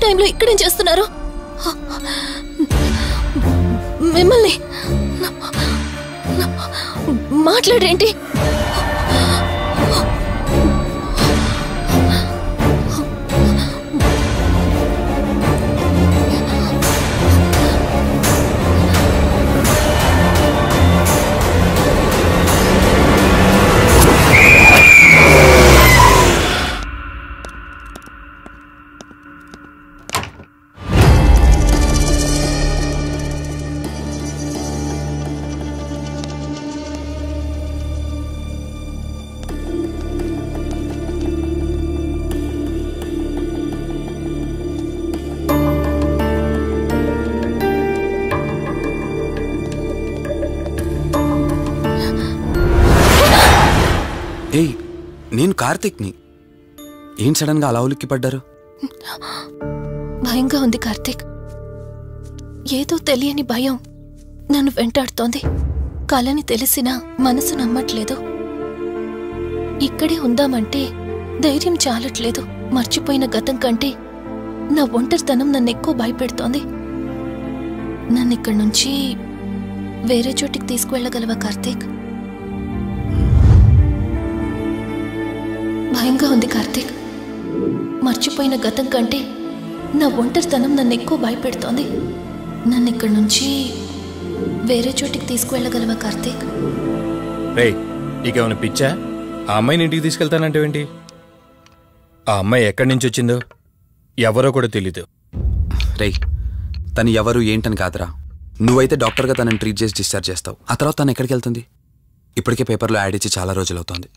టైంలో ఇక్కడేం చేస్తున్నారు? మిమ్మల్ని మాట్లాడేంటి? నేను కార్తిక్ని. ఏం సడన్ గా అలా ఉలిక్కి పడ్డారు? భయంగా ఉంది కార్తిక్. ఏదో తెలియని భయం నన్ను వెంటాడుతోంది. కలని తెలిసినా మనసు నమ్మట్లేదు. ఇక్కడే ఉందామంటే ధైర్యం చాలట్లేదు. మర్చిపోయిన గతం కంటే నా ఒంటరితనం నన్ను ఎక్కువ భయపెడుతోంది. నన్నిక్కడి నుంచి వేరే చోటికి తీసుకువెళ్ళగలవా కార్తీక్? భయంగా ఉంది కార్తీక్. మర్చిపోయిన గతం కంటే నా ఒంటరితనం నన్ను ఎక్కువ భయపెడుతోంది. నన్నిక్కడి నుంచి వేరే చోటికి తీసుకువెళ్ళగలవా కార్తీక్? రే, నీకేమైనా పిచ్చా? ఆ అమ్మాయిని ఇంటికి తీసుకెళ్తానంటేంటి? ఆ అమ్మాయి ఎక్కడి నుంచి వచ్చిందో ఎవరో కూడా తెలీదు. రే, తను ఎవరు ఏంటని కాదురా. నువ్వైతే డాక్టర్గా తనని ట్రీట్ చేసి డిశ్చార్జ్ చేస్తావు. ఆ తర్వాత తను ఎక్కడికి వెళ్తుంది? ఇప్పటికే పేపర్లో యాడ్ ఇచ్చి చాలా రోజులు అవుతుంది.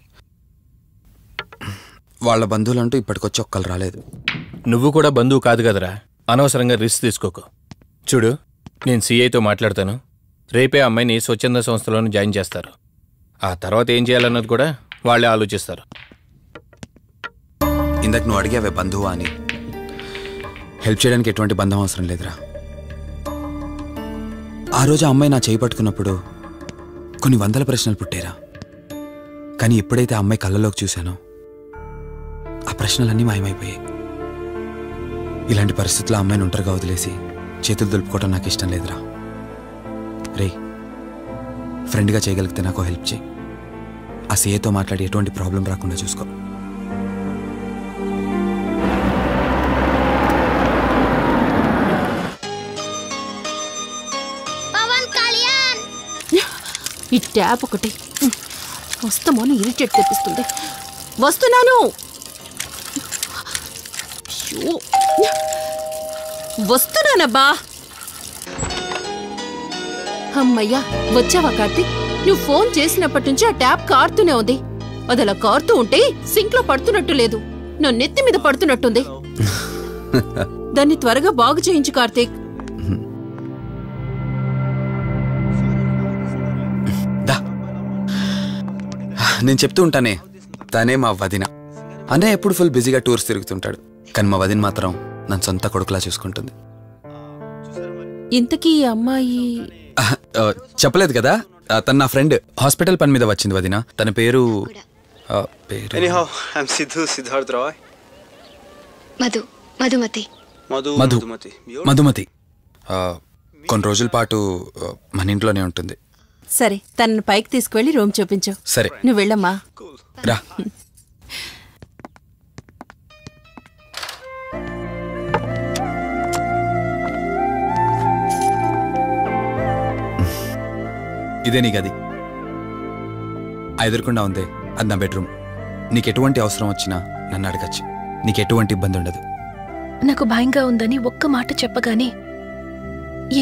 వాళ్ళ బంధువులంటూ ఇప్పటికొచ్చి ఒక్కరు రాలేదు. నువ్వు కూడా బంధువు కాదు కదరా. అనవసరంగా రిస్క్ తీసుకోకు. చూడు, నేను సిఐతో మాట్లాడతాను. రేపే అమ్మాయిని స్వచ్ఛంద సంస్థలోనే జాయిన్ చేస్తారు. ఆ తర్వాత ఏం చేయాలన్నది కూడా వాళ్ళే ఆలోచిస్తారు. ఇందాక నువ్వు అడిగావే బంధువా అని. హెల్ప్ చేయడానికి ఎటువంటి బంధం అవసరం లేదురా. ఆ రోజు ఆ అమ్మాయి నా చేయి పట్టుకున్నప్పుడు కొన్ని వందల ప్రశ్నలు పుట్టారా. కానీ ఎప్పుడైతే ఆ అమ్మాయి కళ్ళలోకి చూశానో ఆ ప్రశ్నలన్నీ మాయమైపోయాయి. ఇలాంటి పరిస్థితుల్లో అమ్మాయిని ఒంటరిగా వదిలేసి చేతులు దులుపుకోవడం నాకు ఇష్టం లేదురా. రే, ఫ్రెండ్గా చేయగలిగితే నాకు హెల్ప్ చేయి. ఆ సీఏతో మాట్లాడి ఎటువంటి ప్రాబ్లం రాకుండా చూసుకో. ఈ ట్యాప్ ఒకటి వస్తామని ఇరిటేట్ తెప్పిస్తుంది. వస్తున్నాను. వస్తున్నానబ్బా. అమ్మయ్యా, వచ్చావా కార్తీక్? నువ్వు ఫోన్ చేసినప్పటి నుంచి ఆ ట్యాప్ కారుతూనే ఉంది. అది అలా కారుతూ ఉంటే సింక్ లో పడుతున్నట్టు లేదు, నా నెత్తి మీద పడుతున్నట్టుంది. దాన్ని త్వరగా బాగు చేయించు కార్తీక్. నేను చెప్తూ ఉంటానే, తనే మా వదిన. అన్నయ్య ఎప్పుడు ఫుల్ బిజీగా టూర్స్ తిరుగుతుంటాడు. కానీ మా వదిన మాత్రం నన్ను సొంత కొడుకులా చూసుకుంటుంది. ఇంతకీ అమ్మాయి చెప్పలేదు కదా, తను నా ఫ్రెండ్. హాస్పిటల్ పని మీద వచ్చింది వదిన. తన పేరు మధుమతి. కొన్ని రోజుల పాటు మన ఇంట్లోనే ఉంటుంది. సరే, తనను పైకి తీసుకువెళ్ళి రూమ్ చూపించు. సరే, నువ్వు వెళ్ళమ్మా. రా. ఇదే నీ గది. ఎదురుకుండా ఉందే, అది నా బెడ్రూమ్. నీకెటువంటి అవసరం వచ్చినా నన్ను అడగచ్చు. నీకెటువంటి ఇబ్బంది ఉండదు. నాకు భయంగా ఉందని ఒక్క మాట చెప్పగానే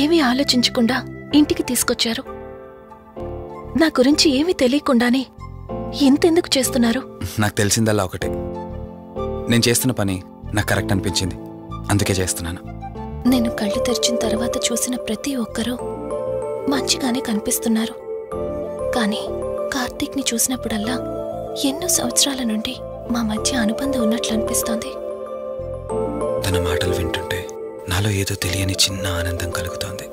ఏమీ ఆలోచించకుండా ఇంటికి తీసుకొచ్చారు. నా గురించి ఏమీ తెలియకుండానే ఇంతెందుకు చేస్తున్నారు? నాకు తెలిసిందల్లా ఒకటే, నేను చేస్తున్న పని నాకు కరెక్ట్ అనిపించింది, అందుకే చేస్తున్నాను. నేను కళ్ళు తెరిచిన తర్వాత చూసిన ప్రతి ఒక్కరూ మంచిగానే కనిపిస్తున్నారు. కానీ కార్తీక్ని చూసినప్పుడల్లా ఎన్నో సంవత్సరాల నుండి మా మధ్య అనుబంధం ఉన్నట్లు అనిపిస్తోంది. తన మాటలు వింటుంటే నాలో ఏదో తెలియని చిన్న ఆనందం కలుగుతోంది.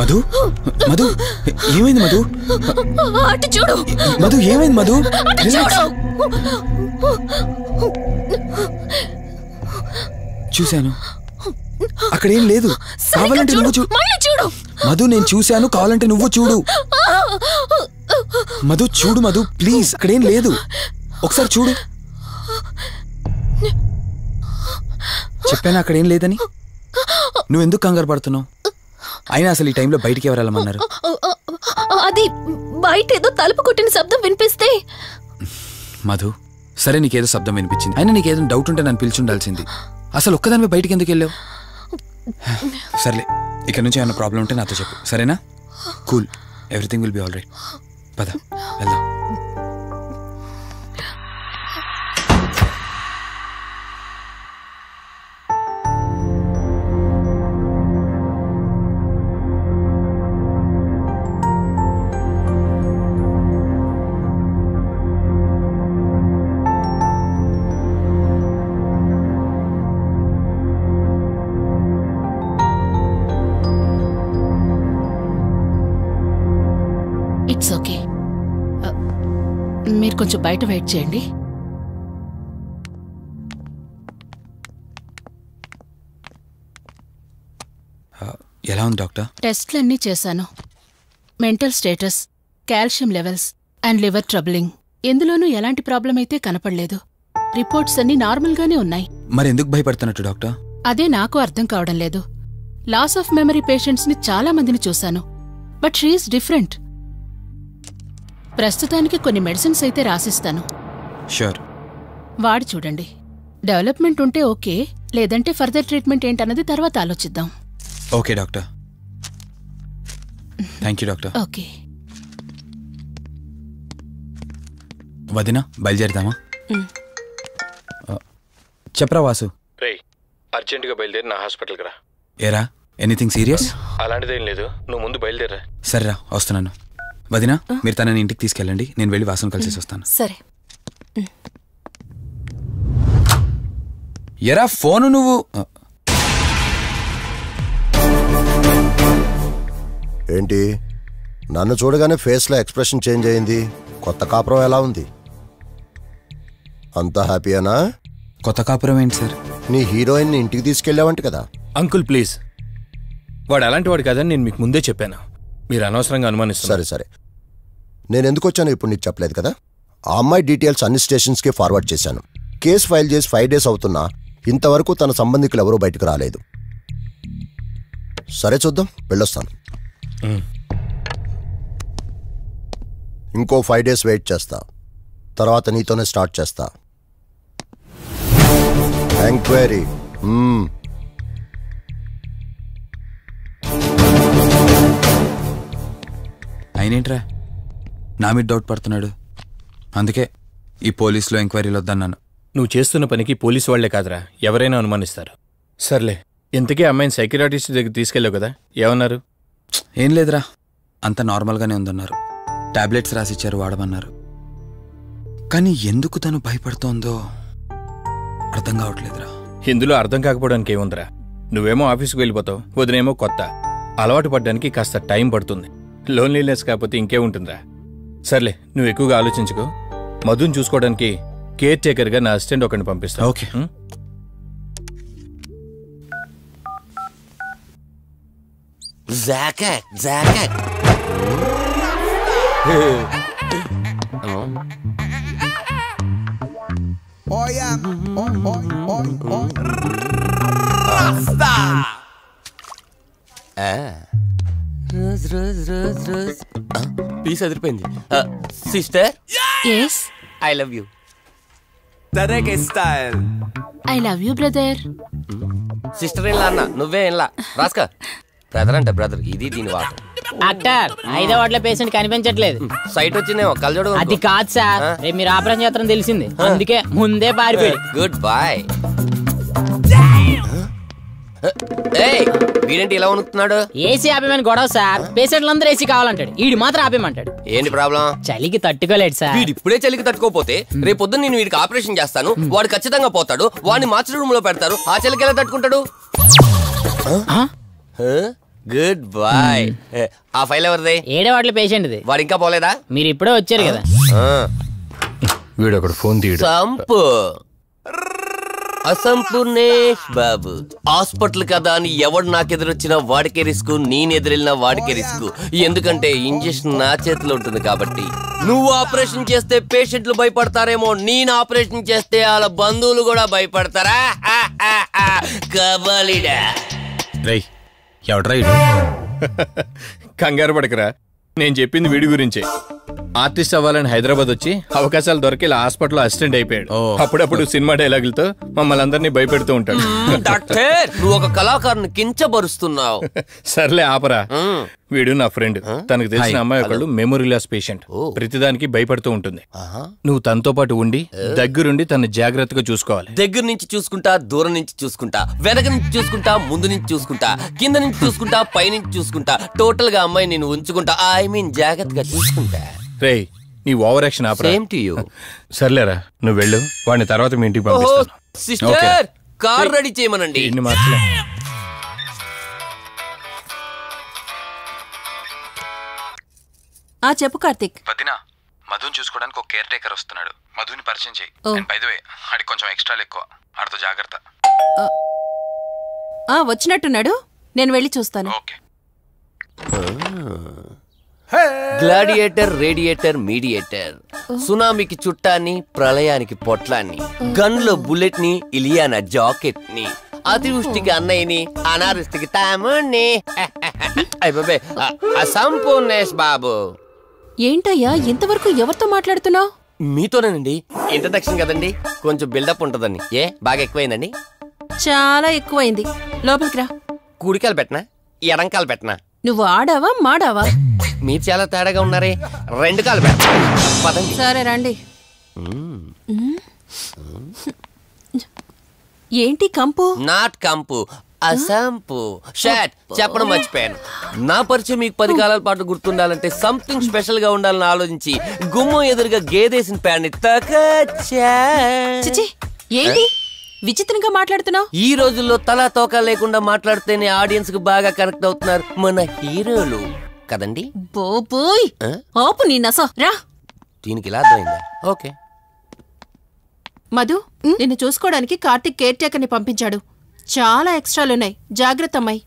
మధు మధు ఏమైంది మధు? అటు చూడు మధు ఏమైంది మధు? చూశాను, అక్కడేం లేదు. కావాలంటే నువ్వు చూడు మధు. నేను చూశాను, కావాలంటే నువ్వు చూడు మధు. చూడు మధు ప్లీజ్, అక్కడేం లేదు. ఒకసారి చూడు. చెప్పాను అక్కడేం లేదని. నువ్వెందుకు కంగారు పడుతున్నావు? అయినా అసలు ఈ టైంలో బయటికి ఎవరు వెళ్ళమన్నారు? అది బయట ఏదో తలుపు కొట్టిన శబ్దం వినిపిస్తే. మధు సరే, నీకేదో శబ్దం వినిపించింది. అయినా నీకేదో డౌట్ ఉంటే నన్ను పిలిచి ఉండాల్సింది. అసలు ఒక్కదానిపై బయటికి ఎందుకు వెళ్ళావు? సర్లే, ఇక్కడ నుంచి ఏమైనా ప్రాబ్లం ఉంటే నాతో చెప్పు, సరేనా? Cool, everything will be all right. పద వెళ్దాం. It's okay. మీరు కొంచెం బయట వెయిట్ చేయండి. ఎలా ఉంది డాక్టర్? టెస్ట్లన్నీ చేశాను. Mental status, calcium levels and liver troubling, ఎందులోనూ ఎలాంటి ప్రాబ్లం అయితే కనపడలేదు. రిపోర్ట్స్ అన్నీ నార్మల్గానే ఉన్నాయి. మరెందుకు భయపడుతున్నట్టు డాక్టర్? అదే నాకు అర్థం కావడం లేదు. లాస్ ఆఫ్ మెమరీ పేషెంట్స్ని చాలా మందిని చూశాను, బట్ షీఈస్ డిఫరెంట్. ప్రస్తుతానికి కొన్ని మెడిసిన్స్ అయితే రాసిస్తాను. షూర్. వాడి చూడండి. డెవలప్మెంట్ ఉంటే ఓకే, లేదంటే ఫర్దర్ ట్రీట్మెంట్ ఏంటన్నది తర్వాత ఆలోచిద్దాం. Okay doctor. Thank you doctor. Okay. వదినా బయలుదేరుదామా? చెప్పరా వాసు. రేయ్, అర్జెంటుగా బయలుదేరి నా హాస్పిటల్కి రా. ఏరా, ఎనీథింగ్ సీరియస్? అలాంటిదేం లేదు, నువ్వు ముందు బయలుదేరా. సరేరా, వస్తున్నాను. వదినా, మీరు తనని ఇంటికి తీసుకెళ్ళండి, నేను వెళ్ళి వాసన కలిసేసి వస్తాను. సరే. ఎరా ఫోను నువ్వు? ఏంటి, నన్ను చూడగానే ఫేస్లో ఎక్స్ప్రెషన్ చేంజ్ అయింది? కొత్త కాపురం ఎలా ఉంది? అంతా హ్యాపీయేనా? కొత్త కాపురం ఏంటి సార్? నీ హీరోయిన్ని ఇంటికి తీసుకెళ్ళావంట కదా? అంకుల్ ప్లీజ్, వాడు అలాంటి వాడు కాదని నేను మీకు ముందే చెప్పాను. మీరు అనవసరంగా అనుమానిస్తారు. సరే సరే, నేను ఎందుకు వచ్చానో ఇప్పుడు నీకు చెప్పలేదు కదా. ఆ అమ్మాయి డీటెయిల్స్ అన్ని స్టేషన్స్కి ఫార్వర్డ్ చేశాను. కేసు ఫైల్ చేసి 5 days అవుతున్నా ఇంతవరకు తన సంబంధికులు ఎవరూ బయటకు రాలేదు. సరే చూద్దాం, వెళ్ళొస్తాను. ఇంకో 5 days వెయిట్ చేస్తా, తర్వాత నీతోనే స్టార్ట్ చేస్తా ఎంక్వైరీ. అయినేంట్రా నా మీద డౌట్ పడుతున్నాడు? అందుకే ఈ పోలీసులో ఎంక్వైరీలు వద్దన్నాను. నువ్వు చేస్తున్న పనికి పోలీసు వాళ్లే కాదురా, ఎవరైనా అనుమానిస్తారు. సర్లే, ఇంతకీ అమ్మాయిని సైకియాట్రిస్ట్ దగ్గర తీసుకెళ్ళావు కదా, ఏమన్నారు? ఏం లేదురా, అంత నార్మల్గానే ఉందన్నారు. టాబ్లెట్స్ రాసిచ్చారు, వాడమన్నారు. కానీ ఎందుకు తను భయపడుతోందో అర్థం కావట్లేదురా. ఇందులో అర్థం కాకపోవడానికి ఏముందిరా? నువ్వేమో ఆఫీస్కి వెళ్ళిపోతావు, వదినేమో కొత్త. అలవాటు పడ్డానికి కాస్త టైం పడుతుంది. లోన్లీనెస్ కాకపోతే ఇంకేముంటుందిరా. సర్లే, నువ్వు ఎక్కువగా ఆలోచించుకో. మధుని చూసుకోవడానికి కేర్ టేకర్గా నా అసిస్టెంట్ ఒకరిని పంపిస్తా. Okay. Jacket jacket rose rose rose rose piece అదిరిపోయింది. Sister yes I love you. I love you brother. Sister ఇలా అన్న నువ్వే ఇలా రాస్కా. బ్రదర్ అంటే బ్రదర్, ఇది దీని వాట. డాక్టర్ 5వ వార్డులో పేషెంట్ కనిపించట్లేదు. సైట్ వచ్చిందేమో కళ్ళజోడు. అది కాదు సార్, రేపు మీరు ఆపరేషన్ చేస్తారని తెలిసింది, అందుకే ముందే పారిపోయి. Good boy. వీడేంటి ఇలా వణుకుతున్నాడు? ఏసీ ఆపేమని గొడవ సార్. పేషెంట్లందరూ ఏసీ కావాలంటాడు, ఈడు మాత్రం ఆపేమంటాడు. ఏంటి ప్రాబ్లం? చలికి తట్టుకోలేడు సార్. వీడు ఇప్పుడే చలికి తట్టుకోపోతే రేపు పొద్దున్న నేను వీడికి ఆపరేషన్ చేస్తాను, వాడు ఖచ్చితంగా పోతాడు, వాడిని మార్చి రూమ్ లో పెడతారు. ఆ చలికి ఎలా తట్టుకుంటాడు? Good boy. ఆ ఫైల్ ఎవరిది? 7వ వార్డులో పేషెంట్ది. వాడు ఇంకా పోలేదా? మీరు ఇప్పుడే వచ్చారు కదా. వీడు ఒకడు ఫోన్ తీయడు. సంపు అసంపూర్ణేష్ బాబు. హాస్పిటల్ కదా అని ఎవడు నాకెదురొచ్చినా వాడికే రిస్క్, నేనెదిరెళ్ళినా వాడికే రిస్క్. ఎందుకంటే ఇంజెక్షన్ నా చేతిలో ఉంటుంది కాబట్టి. నువ్వు ఆపరేషన్ చేస్తే పేషెంట్లు భయపడతారేమో, నేను ఆపరేషన్ చేస్తే వాళ్ళ బంధువులు కూడా భయపడతారా? కబలిడా రై ఎవడ్రా ఇడు? కంగారు పడకరా, నేను చెప్పింది వీడి గురించే. ఆర్టిస్ట్ అవ్వాలని హైదరాబాద్ వచ్చి అవకాశాలు దొరికి ఇలా హాస్పిటల్ అసిస్టెంట్ అయిపోయాడు. అప్పుడప్పుడు సినిమా డైలాగులతో మమ్మల్ని అందరినీ భయపెడుతూ ఉంటాడు. డాక్టర్, నువ్వు ఒక కళాకారుని కించబరుస్తున్నావు. సర్లే ఆపరా. వీడు నా ఫ్రెండ్. తనకు తెలిసిన అమ్మాయి ఒకళ్ళు మెమరీ లాస్ పేషెంట్. ప్రతిదానికి భయపడుతూ ఉంటుంది. నువ్వు తనతో పాటు ఉండి దగ్గరుండి తను జాగ్రత్తగా చూసుకోవాలి. దగ్గర నుంచి చూసుకుంటా, దూరం నుంచి చూసుకుంటా, వెనక నుంచి చూసుకుంటా, ముందు నుంచి చూసుకుంటా, కింద నుంచి చూసుకుంటా, పై నుంచి చూసుకుంటా, టోటల్ గా అమ్మాయి నేను ఉంచుకుంటా. ఐ మీన్ జాగ్రత్తగా చూసుకుంటా. రేయ్, నీ over action opera. Same to you. సర్లేరా, నువ్వు వెళ్ళు. వాడిని తర్వాత మీ ఇంటికి పంపిస్తాను. సిస్టర్, కార్ రెడీ చేయమనండి. ఇన్ని మార్చలే. చెప్పు కార్తిక్. వదినా, మధుని చూసుకోవడానికి ఒక కేర్ టేకర్ వస్తున్నాడు. మధుని పరిచయం చేయి. బై ది వే, ఆడికి కొంచెం ఎక్స్ట్రాలు ఎక్కువ, ఆడితో జాగ్రత్త. వచ్చినట్టున్నాడు, నేను వెళ్ళి చూస్తాను. ఓకే. Gladiator, radiator, mediator. సునామీకి చుట్టాన్ని, ప్రళయానికి పొట్లాన్ని, గన్లో బుల్లెట్ ని, ఇలియానా జాకెట్ ని, అతివృష్టికి అన్నయ్యని, అనావృష్టికి తమ్ముణ్ణి. అసంపూర్ణేష్ బాబు. ఏంటయ్యా ఇంతవరకు ఎవరితో మాట్లాడుతున్నావు? మీతోనేనండి. ఇంట్రడక్షన్ కదండి, కొంచెం బిల్డప్ ఉంటదని. బాగా ఎక్కువైందండి? చాలా ఎక్కువైంది. లోపలికి రా. కుడికాలు పెట్టనా, ఎడంకాలు పెట్టనా? నువ్వు ఆడావా మాడావా? మీరు చాలా తేడాగా ఉన్నారే. 2 కాలు పెట్ట. పదండి. సరే రండి. ఏంటి కంపు? నాట్ కంపు, అసంపు. షాట్ చెప్పడం మర్చిపోయాను. నా పరిచయం మీకు 10 కాలాల పాటు గుర్తుండాలంటే సంథింగ్ స్పెషల్ గా ఉండాలని ఆలోచించి గుమ్మం ఎదురుగా గేదేసిన ప్యాన్ని తకచ్చా. ఏంటి విచిత్రంగా మాట్లాడుతున్నావు? ఈ రోజుల్లో తలా తోక లేకుండా మాట్లాడితేనే ఆడియన్స్ కు బాగా కనెక్ట్ అవుతున్నారు మన హీరోలు కదండి. బోబోయ్, ఆపు నీ నస. రా. దీనికి ఇలా అర్థమైందా? ఓకే. మధు, నిన్ను చూసుకోవడానికి కార్తిక్ కేర్ టేకర్ ని పంపించాడు. చాలా ఎక్స్ట్రాలున్నాయి, జాగ్రత్త అమ్మాయి.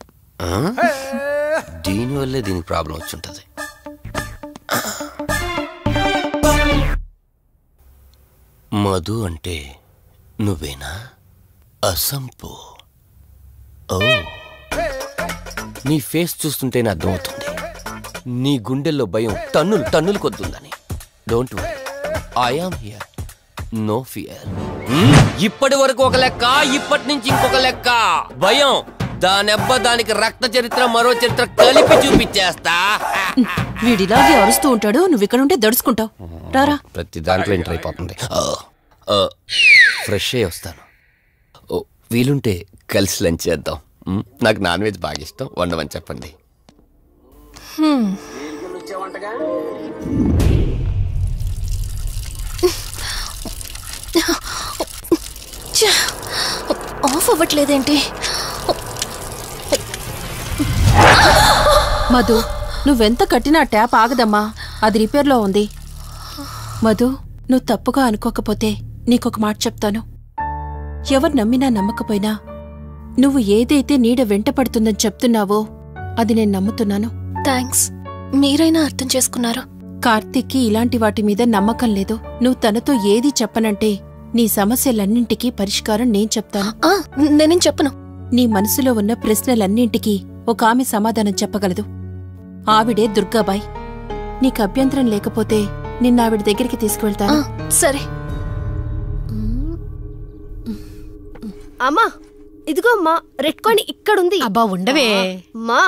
దీనివల్లే దీనికి ప్రాబ్లం వచ్చుంటది. మధు అంటే నువ్వేనా? అసంపు. ఓ, నీ ఫేస్ చూస్తుంటేనే అర్థమవుతుంది నీ గుండెల్లో భయం టన్నులు టన్నులు కొద్దుందని. Don't worry, I am here, no fear. ఇప్పటి వరకు ఒక లెక్క, ఇప్పటి నుంచి ఇంకొక లెక్క. భయం దానెబ్బ, దానికి రక్త చరిత్ర, మరో చరిత్ర కలిపి చూపించేస్తా. వీడిలాగే అరుస్తూ ఉంటాడు, నువ్వు ఇక్కడ ఉంటే దడుచుకుంటావు. రారా. ప్రతి దాంట్లో ఎంటర్ అయిపోతుంది. ఫ్రెష్ అయ్యి వస్తాను. వీలుంటే కలిసి లంచ్ చేద్దాం. నాకు నాన్ వెజ్ బాగా ఇష్టం, వండమని చెప్పండి. ఆఫ్ అవ్వట్లేదేంటి? మధు, నువ్వెంత కట్టినా ట్యాప్ ఆగదమ్మా, అది రిపేర్లో ఉంది. మధు, నువ్వు తప్పుగా అనుకోకపోతే నీకొక మాట చెప్తాను. ఎవరు నమ్మినా నమ్మకపోయినా నువ్వు ఏదైతే నీడ వెంట పడుతుందని చెప్తున్నావో అది నేను నమ్ముతున్నాను. థ్యాంక్స్, మీరైనా అర్థం చేసుకున్నారు. కార్తీక్కి ఇలాంటి వాటి మీద నమ్మకం లేదు. నువ్వు తనతో ఏది చెప్పనంటే నీ సమస్యలన్నింటికీ పరిష్కారం నేను చెప్తాను. నేనేం చెప్పను. నీ మనసులో ఉన్న ప్రశ్నలన్నింటికీ ఒక ఆమె సమాధానం చెప్పగలదు. ఆవిడే దుర్గాబాయ్. నీకు అభ్యంతరం లేకపోతే నిన్నావిడ దగ్గరికి తీసుకువెళ్తాను. సరే. అమ్మా, ఇదిగో అమ్మా, రెడ్ కాయిన్ ఇక్కడుంది. అబ్బా ఉండవే. అమ్మా,